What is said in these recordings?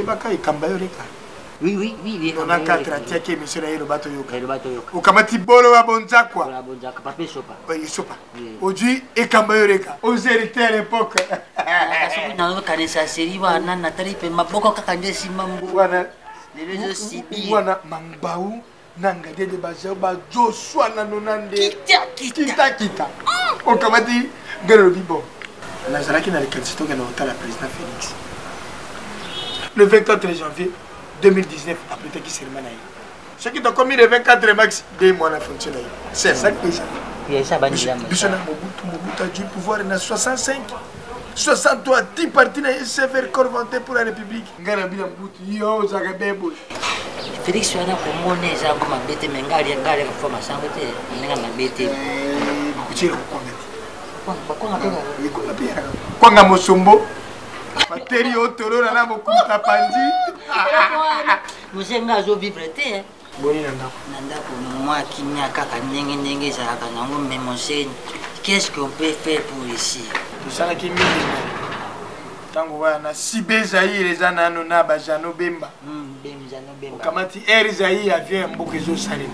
Yebaka et Kambayoreka. Oui. On a 4 à qui monsieur le bateau yoka. Le bateau yoka. Au Kamati Bolo à Bonzakwa. La Bonzakwa, papa Sopa. Oui, Sopa. Aujourd'hui, et Kambayoreka. Aux héritiers à l'époque. Non, quand ça série, on a Nathalie, mais ma beaucoup quand j'ai si mambo. Voilà. Les réseaux civiques. Voilà, Mambaou, Nangade de Bajoba, Joshua Nanonande. Kita. Au Kamati, Garo Bibo. Nazaraki n'a le candidat qui a la président Félix. Le 24 janvier 2019, après qui s'est remanié. Ceux qui ont commis le 24 max, 2 mois à fonctionner. C'est ça que j'ai. Mobutu a du pouvoir en 65. 63 10 partis s'est fait corvanter pour la République. Félix wana komone eza ngoma bete mengali ngale ka forma sango te ninga mabete. Kuchira Kwanga Mosombo. Bateri otoro na mokuta panji. Musenga zo vivre te. Boni nanda. Nanda ko moi kinya kaka ndenge za ka nango memonseigne. Qu'est-ce qu'on peut faire pour ici? Tout ça qui tango wana Sibe Zaïre eza nano na bajano Bemba. Bemba. Kamati Air Zaïre avient mboka zo salé.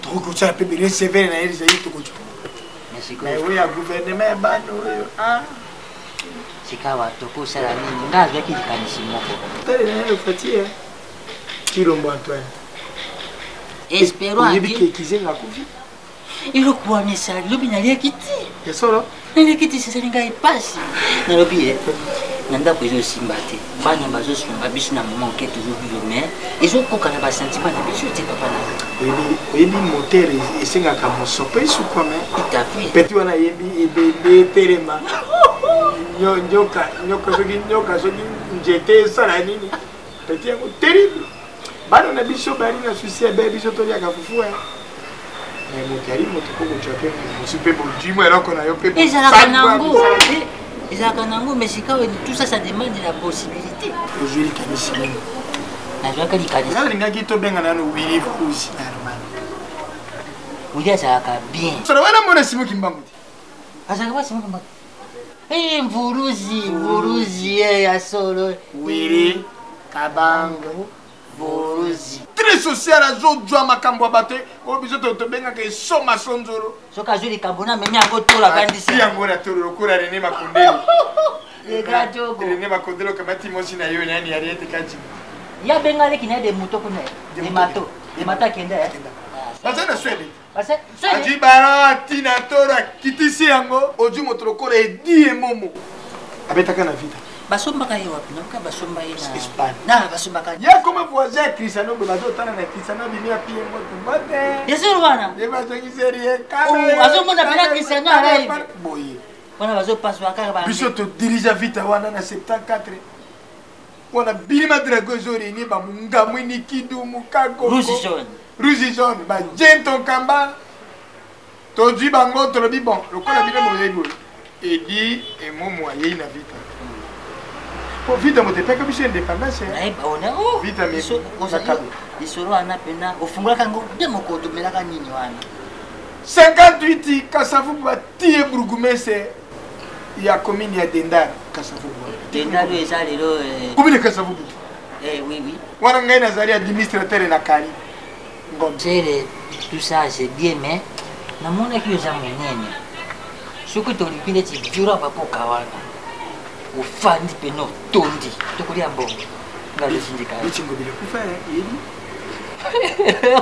Trop que ça peut bien sévère na Air Zaïre to ko. Mais oui, le gouvernement est ban. Sikawa toko sala nini ngazo yaki kanisi moko. Tele fatiye. Kirombo Antoine. Espero andi. Yebiki kizenga kufi. Ilo kuani sala lobi na kiti. Yesolo. Na kiti sasa ngai passe. Na lobi nanda ko zo simbate. Bana bazo sunga biso na moment que toujours vivre mais ils ont koka na ba sentiment na biso te papa na. Yebi moteur esenga ka mosope su comme. Tout à fait. Petit wana yebi ebele terema. Nyoka soki njete sala nini. Petit yango terrible. Bana na biso bari na souci ya biso to ya ka fufu ya. Mais motari motoko ko chape super bon dimo alors qu'on a yo pe. Kanango mais c'est quand tout ça demande la possibilité. Aujourd'hui kanisi. Na joa kali kanisi. Na linga kito benga na no wili fusi normal. Udia ça ka bien. Sora wana mona simu kimbangu. Asa ka simu kimbangu. Mvuruzi ya solo. Wili kabango. Vuruzi. Très social à Zodjoa Makambo Bate. Au biso to benga ke soma sonzoro. Soka juli kabona memi akotola bandisi. Si angora tolo kura René Makondelo. Le gato. René Makondelo kamati mosi na yo nani Ariete Kaji. Ya bengale kina de moto kuna. De mato. De mata kenda. Basa na Swede. Basa. Aji bara tina tora kitisi yango. Oju motrokora edi momo. Abetaka na vita. Basomba kayo wapi noka basomba ina Espagne. Na basomba kayo. Ya comme voisin Cristiano Ronaldo tana na Cristiano bimia pie moto mate. Yesu wana. Ye bazongi serie ka. Azomona bila Cristiano arrive. Boye. Wana bazo passe waka ba. Biso to dirige vita wana na 74. Wana bilima drago zori ni ba munga mwini kidu mukago. Rouge jaune ba jento kamba. To di bango to bi bon. Lokola bile mo yego. Edi e momo ayi na vita. Pour vite mon départ comme je suis indépendant c'est vite mais isoro ana pena ofungula kango de mokoto melaka nini wana 58 Kasavu bati Burgumese ya commune ya Dendar Kasavu Dendar eza lelo commune Kasavu oui wana ngai nazali administrateur na Kali ngom c'est tout ça c'est bien mais na mona ki eza monene soko to lipinde ti jura papo kawana ufandi peno tondi tokulia mbongo ngalo sindika ichingo bile kufa yedi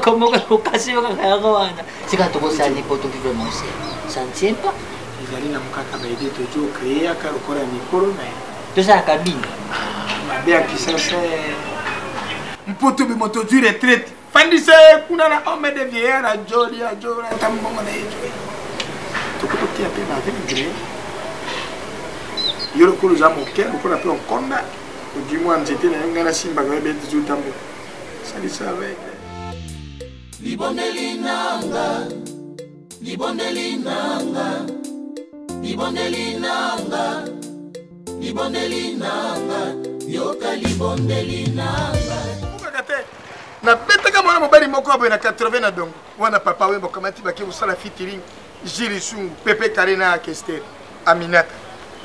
como que ukasiwa kaka wana sika tokosani poto vivre monse ça ne tient pas izali na mukaka baide to jo créer akarokora mikoro na to ça kabine mabe akisasa mpoto be moto du retraite fandise kuna na homme de vieillard a joli a jora tambongo na yejo tokotokia pe na vendre Yo le coup, j'aime aucun, on peut appeler un conda. Du moins, j'étais dans un gars simba, quand même, toujours tambo. Ça dit ça avec. Libondeli nanga, libondeli nanga, libondeli nanga, libondeli nanga, yoka libondeli nanga. Na betaka mwana mobali moko aboye na 80 na dongo. Wana papa wembo kamati baki usala featuring Jiri Sungu, Pepe Karena Kester, Aminata.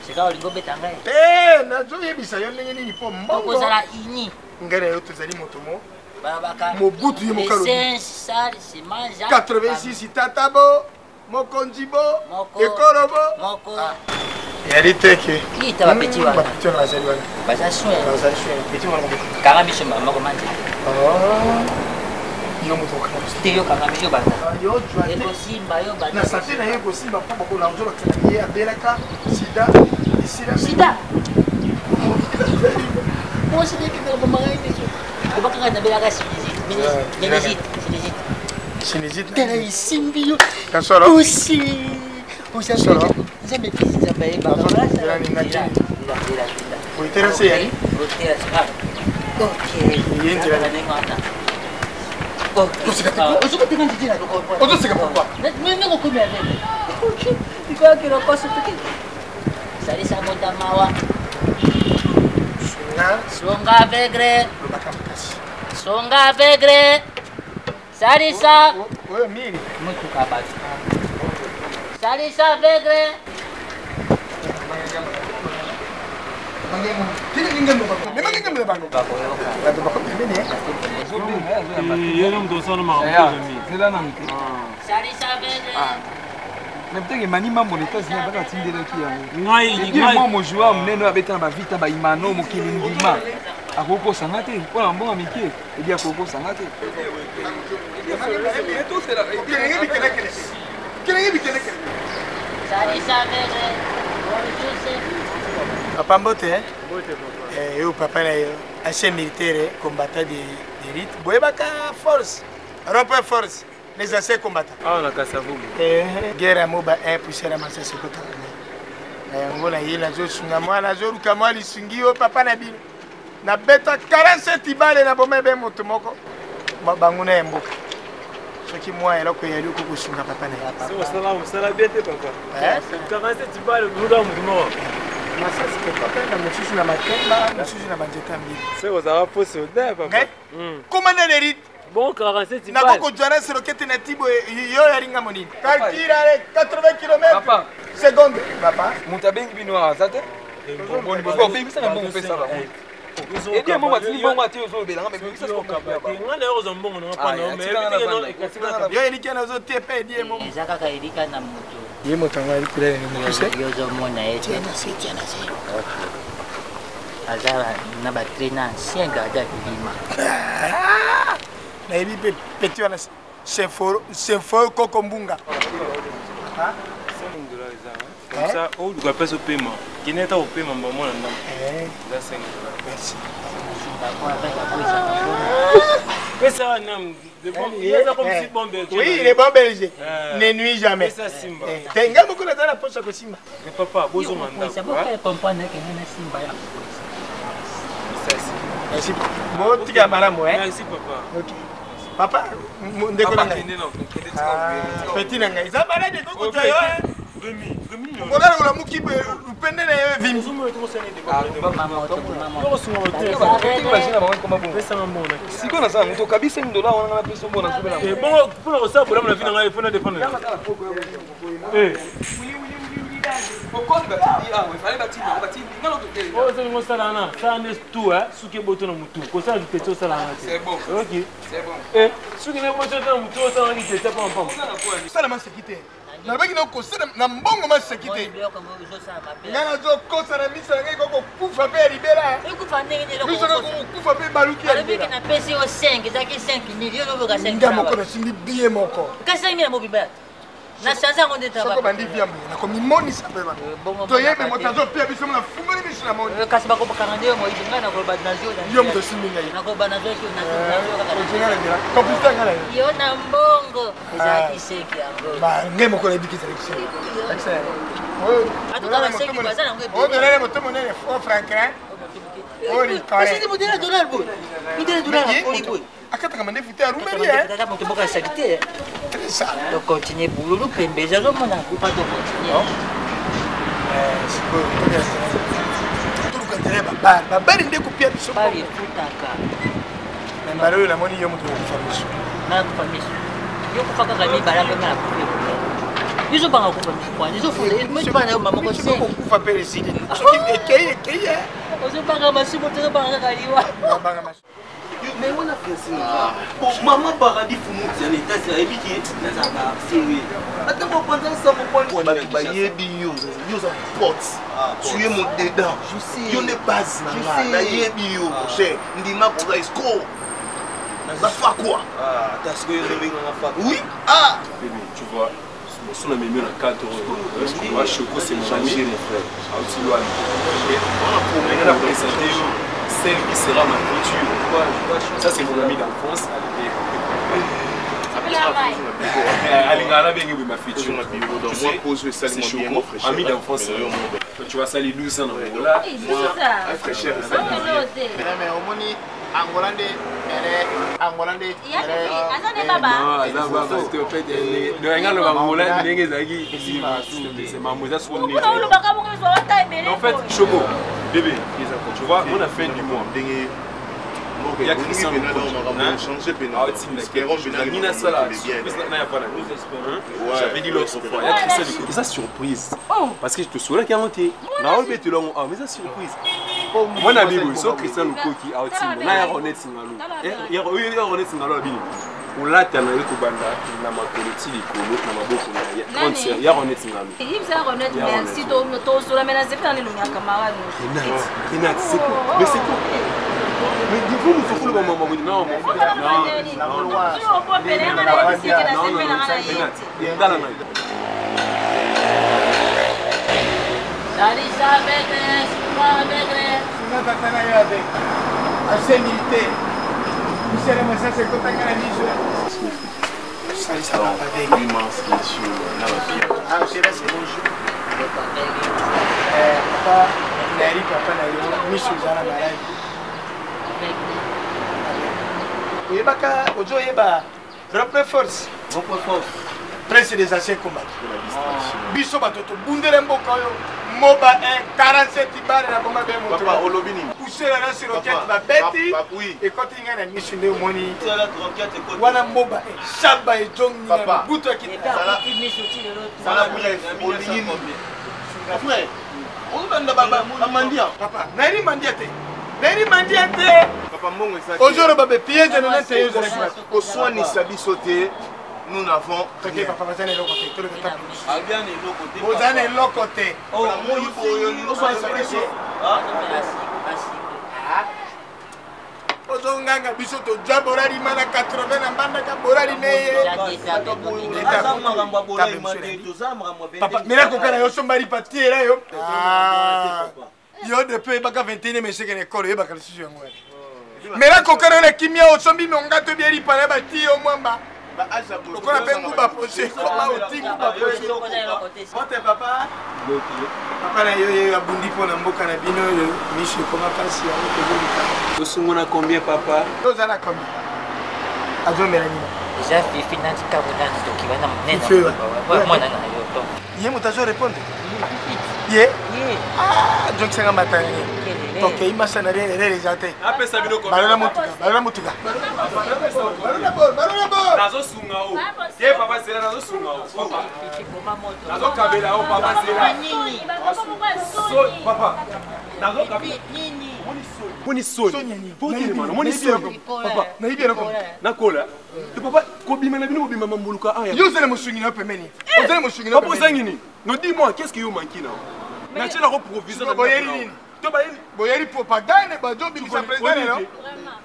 Sika olingo betanga na zo yebisa yo ndenge nini po mbongo kozala ini ngana yo tozali motomo mobutu ye mokalo 86 tatabo mokonjibo ekorobo yali teke ita bapeti wana bapeti wana bazali wana bazali peti wana kanga biso mama komanje yo moto okana te yo kanga biso bata yo jwa eko simba yo bata na sate na ye ko simba po bako la nzo bakana ye abelaka sida sida mo se deke na mama ngai ko baka na belaka sinizit tena isimbi yo kasoro aussi solo nzambe pisa bae baba oiterase yali okay yenjira ngata ozokoteka njira ozoseka pourquoi niko kumya nene ikakira kosa tuki salisa moda mawa songa vegre songa vegre salisa oyo miri mutu kabatu salisa vegre Peut-être mani mambo les États-Unis baka tindelaki yango. Ngai mo joueur munene abeta na bavita ba imano mokili ndima. Akoko sangate pona mbonga mike edia akoko sangate. Papa Mbote, yo papa na yo, ancien militaire, combattant d'élite. Boyebaka force, rompre force, les anciens combattants. Ah, on a cassé vous. Guerre à Moba 1 pour faire amasser ce côté. Ngola yela zo sunga mwana zo ruka mwali sungio papa na bino. Na beta 47 balles na bombe be moto moko. Banguna ya mboka. Soki moi eloko ya lioko kusunga papa na ya papa. Ça la bien papa. 47 balles nous dans mouvement. Masa c'est papa na mususu na matemba, mususu na banjeta mbili. C'est aux arabes pour se dire papa. Commandant d'élite. Bon 47 balles. Na boko jwana se roquette na tibo yo ya ringa monini. Calcule 80 km. Papa. Seconde papa. Mutabengi bino azate. Bon bengi ça na bon pesa ba. Et dia mo matini bon mati ozo bela ngame bengi ça ko kaba. Ngana yo zo mbongo na pa no mais yo eliki na zo tepe die mo. Ezaka ka elika na moto. Ye moto ngali kule ni mo kuse. Yo zo mona ete. Tiana se. Azara na ba trainer ancien garda bima. Na ebi petit wana c'est fort kokombunga. Hein? Comme ça, au lieu de passer au paiement, qui n'est pas au paiement, maman, là, c'est $5. Merci. Mais ça, non, il y a comme si bon belge. Oui, les bons belges ne nuit jamais. C'est ça, Simba. T'es un beaucoup dans la poche à Simba. Mais papa, besoin de ça. Pourquoi comprendre que Simba ya? Merci. Bon, tu as marre moi. Merci papa. OK. Papa, ndeko nanga. Petit nanga. Ils amara de koko tayo. Remi. Ngora la muki upende na yewe vimi. Siko na sana mtu kabisa $1 wana na pesa mbona subira. Bon, pour le savoir la vie na il faut na défendre. Pourquoi tu vas il fallait bâtir ngalo to tele. Oh, c'est ngo sala na. Ça ne tout hein, suki boto na mutu. Ko ça du petit sala na. C'est bon. OK. C'est bon. Suki ne boto na mutu ça na ki tete pam pam. Ça la masekite. Na baki na ko sala na mbongo masekite. Ngana zo ko sala misa ngai ko kufa pe libera. Ekufa ndenge loko. Misa ko kufa pe baluki. Alabi na pesi o 5, zaki 5 millions lobo ka 5. Ndamo ko na simbi bien moko. Ka 5 millions mo biba. Na chanza ngo ndeta ba. Soko bandi viambo na ko mimoni sape ba. To yebe motazo pia biso na fumani biso na moni. Kasi ba ko bakanga ndio mo idinga na ko ba na jo. Yo mto simbi ngai. Na ko ba na zo ki na zo. Ko pista ngala. Yo na mbongo. Zaki 5 yango. Ba ngemo ko lebiki selection. Excellent. Atuka 5 bazana ngo. O dolare moto monene fo franc. Oli kare. Kasi mo dira dollar boy. Mo dira dollar oli boy. Akata kama ndefuta rumeli eh. Tata mo toboka salite. Très ça. Donc continuer boulot pembe zazo mona ko pas de continuer. Siko. Turuka dereba bari ndeko pia biso. Bari futaka. Mbalo na moni yo mutu kufamisha. Na kufamisha. Yo kufaka kami bara kwa na kufe. Ils ont pas un couple de points. Ils ont fait. Moi, je parle de maman comme ça. On va faire ici. On se parle de ma soeur, on se parle de Kaliwa. Mais on a fait ça. Pour maman paradis fumut en état c'est habitué dans un sérieux. Attends on prend ça pour prendre ba yebi yo ça potes. Tu es mon dedans. Je sais. Yo ne base na yebi yo cher. Ndima pour la score. Ça fait quoi? Ah, t'as ce que yo levé dans la fac. Oui. Ah, bébé, tu vois. On a mis dans 4 euros. Moi, Choco, c'est mon ami, mon frère. On a présenté celle qui sera ma future. Ça, c'est mon ami d'enfance. Alingana bien ma future. C'est Choco, ami d'enfance. Tu vas salir 12 ans. Là, fraîcheur. Mais au moins, Angolande, Angolande. Attendez, papa. Non, parce qu'en fait, en fait, Choco, bébé, tu vois, on a fin du mois. Il y a Christian le j'avais dit l'autre fois, il y a Christian le coach. Ça surprise. Parce que je te souviens qu'il y a monté. Mais ça surprise. Moi, je suis sûr que Christian le coach qui a outé. Il y a René Singalo. Il y a René Singalo. On l'a tenu avec Kubanda, na makoloti likolo na maboko na ya. Il y a René Singalo. Il y a René, merci to sur la menace dans les camarades. Renat, c'est quoi? Mais c'est quoi? Mais du coup, nous sommes le moment où non, oui, repre force. Prince des anciens combats. Biso batoto bundere mboka yo moba 47 bar na komba be moto. Papa olobini. Poussera na sur roquette ba beti. Et quand il y a une mission de moni. Wana moba shaba e jong ni na buto ki sala buya olini. Frère, on banda baba mandia. Papa, nani mandia te. Nani mandia te. Papa mongo ça. Aujourd'hui baba piège na na te yo ko soigner sa bisoté. Nous n'avons rien. Papa, vous allez l'autre côté. Vous allez l'autre côté. Oh, moi, il faut Ozonganga bisoto jaborari mana 80 na banda ka borari ne. Papa, mira ko kana yo sombari patiera yo. Yo depuis baka 21 mais c'est que l'école yo baka le sujet ngwa. Mira ko kana na kimia o sombi monga to bieri para ba ti o mwamba. Donc on a fait un coup d'approcher. Comment on dit coup d'approcher? Papa. Papa na yo ya bundi pour mboka na bino yo. Michel comment passer avec le Osungona na combien papa? Nous en a combien? Azo melani. Déjà Fifi nanti kabona to kiwana mnene. Moi na yo. Yé mutazo répondre. Yé? Ah, donc c'est un matin. Donc il m'a sonné les jantés. Après ça bino ko. Balona mutuka. Nazo sunga o. Ye papa c'est là nazo sunga o. Papa. Nazo kabela o papa c'est là. Papa. Nazo kabela. Moni soni. Moni soni. Papa. Na ibera ko. Na kola. Le papa ko bima na bino bima mambuluka aya. Yo zele musungi na pemeni. Ozele musungi na papa zangini. No dis-moi qu'est-ce que yo manki na? Na tela ko provision na boyeri. Boyeri propagande ba job bisa président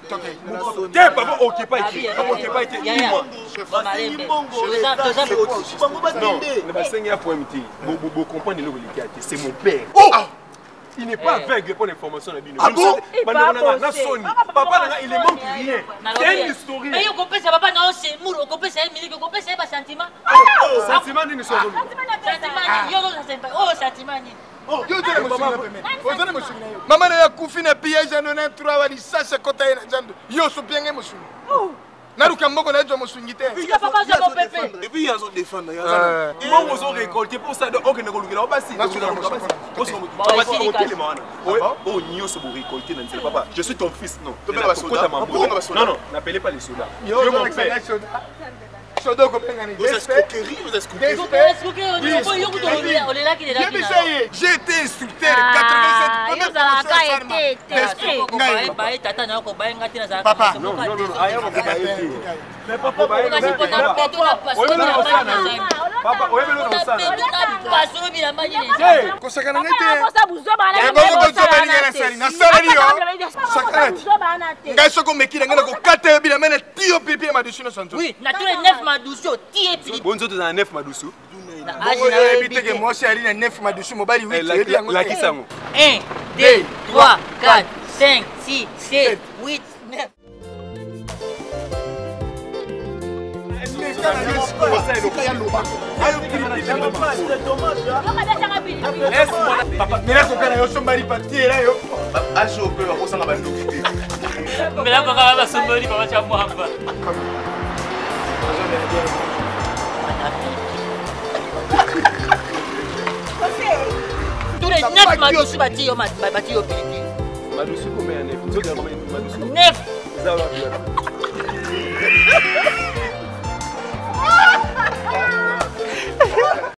non. T'es papa OK pas été. OK pas été. Dis-moi. Non, ne pas saigner à point MT. Vous comprenez le c'est mon père. Oh! Il n'est pas aveugle pour l'information de Bino. Papa, il ne manque rien. C'est une historie. Mais vous comprenez, papa, non, c'est mouru. Vous comprenez, c'est musique. Vous comprenez, c'est pas sentiment. Sentiment d'une histoire. Sentiment. Maman ya kufi na piège na 93 wali sasa kota ina jando. Yo so pienge musungi. Naruka mboko na jo musungi te. Papa za bo pepe. Et puis ils ont défendre. Ils ont récolté pour ça donc ne kolukela obasi. Oh nyo se récolter dans papa. Je suis ton fils non. Non, n'appelez pas les soldats. Yo mon père. sodo kopengani. Vous escroquerie, vous escroquerie. J'ai été instructeur 87. Papa. Non, aya mo ba été. Mais papa, Papa, oui, na tous les 9 madousso, tie pipi. Bon zoto za 9 madousso. Moi c'est Ali na 9 madousso mobali 8. La qui ça? 1 2 3 4 5 6 7 8 9. Papa, mais là, quand on a somebody parti, là, yo. Ah, je peux pas ça va nous quitter. Mais là, quand on a somebody, papa, tu vas moi. Tous les 9 madoussou bâti au Madoussou combien 9? 9.